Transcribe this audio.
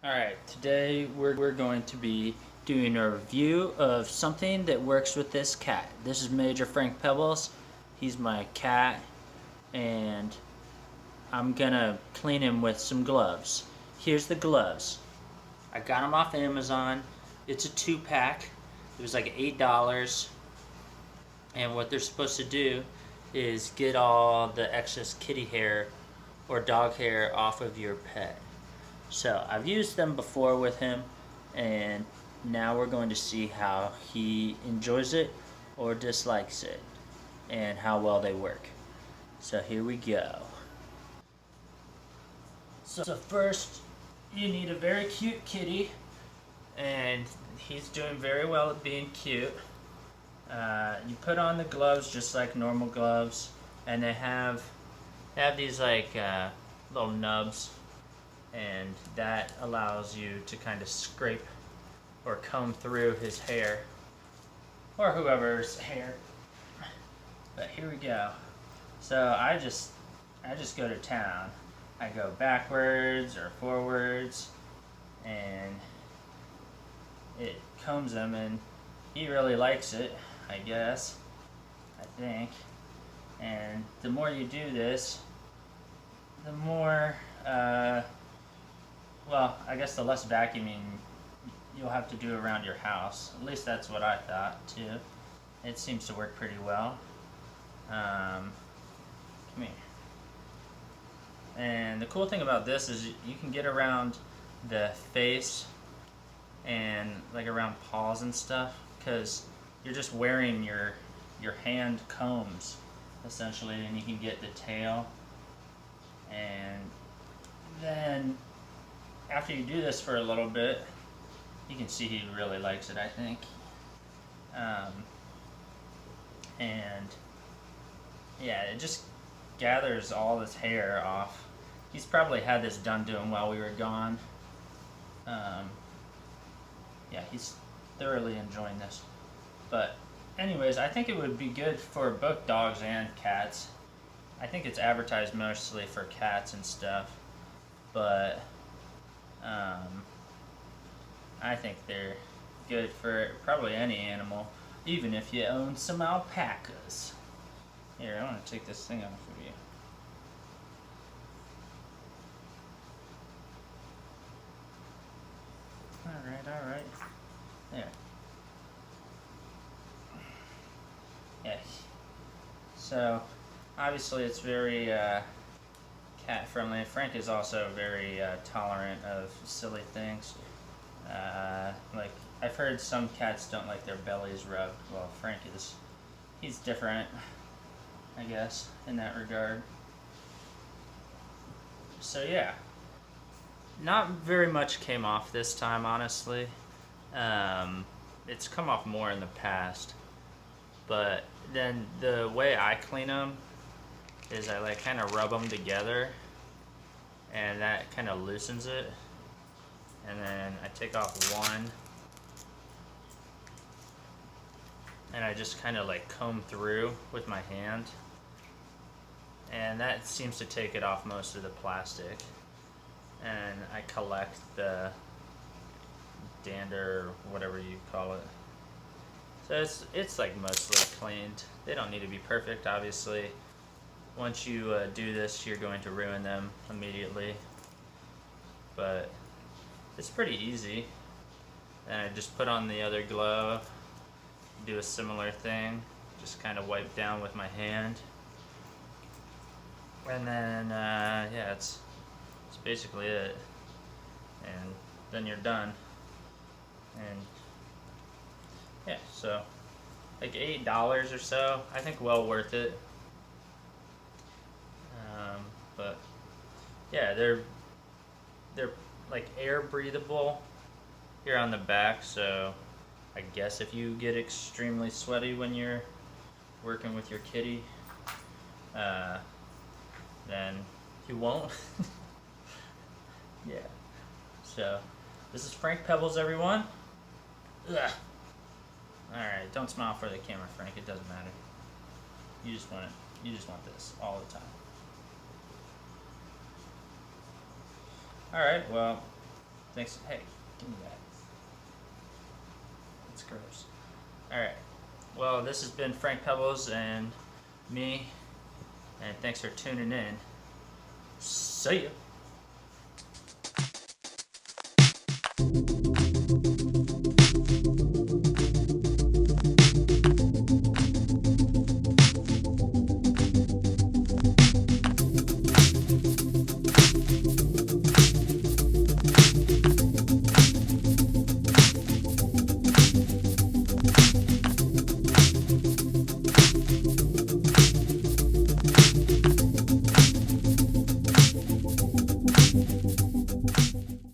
Alright, today we're going to be doing a review of something that works with this cat. This is Major Frank Pebbles. He's my cat, and I'm gonna clean him with some gloves. Here's the gloves. I got them off Amazon. It's a 2-pack. It was like $8. And what they're supposed to do is get all the excess kitty hair or dog hair off of your pet. So I've used them before with him, and now we're going to see how he enjoys it or dislikes it and how well they work. So here we go. So first you need a very cute kitty, and he's doing very well at being cute. You put on the gloves just like normal gloves, and they have these like little nubs, and that allows you to kind of scrape or comb through his hair or whoever's hair. But here we go. So I just go to town. I go backwards or forwards, and it combs him, and he really likes it, I guess, I think. And the more you do this, the more well, I guess the less vacuuming you'll have to do around your house. At least that's what I thought too. It seems to work pretty well. Come here. And the cool thing about this is you can get around the face and like around paws and stuff, because you're just wearing your hand combs essentially, and you can get the tail. And then after you do this for a little bit, you can see he really likes it, I think. And yeah, it just gathers all this hair off. He's probably had this done to him while we were gone. Yeah, he's thoroughly enjoying this. But anyways, I think it would be good for both dogs and cats. I think it's advertised mostly for cats and stuff, but I think they're good for probably any animal, even if you own some alpacas. Here, I want to take this thing off of you. Alright. There. Yeah. So, obviously it's very cat friendly. Frank is also very tolerant of silly things. Like, I've heard some cats don't like their bellies rubbed. Well, Frank is. He's different, I guess, in that regard. So yeah. Not very much came off this time, honestly. It's come off more in the past. But then the way I clean them is I like kind of rub them together, and that kind of loosens it. And then I take off one, and I just kind of like comb through with my hand, and that seems to take it off most of the plastic. And I collect the dander, or whatever you call it. So it's like mostly cleaned. They don't need to be perfect, obviously. Once you do this, you're going to ruin them immediately. But it's pretty easy. And I just put on the other glove, do a similar thing, just kind of wipe down with my hand. And then, yeah, it's basically it. And then you're done. And yeah, so like $8 or so. I think well worth it. But yeah, they're like air breathable here on the back, so I guess if you get extremely sweaty when you're working with your kitty, then you won't. Yeah. So this is Frank Pebbles, everyone. Ugh. Alright, don't smile for the camera, Frank. It doesn't matter. You just want this all the time. Alright, well, Thanks. Hey, give me that. It's gross. Alright. Well, this has been Frank Pebbles and me. And thanks for tuning in. See ya.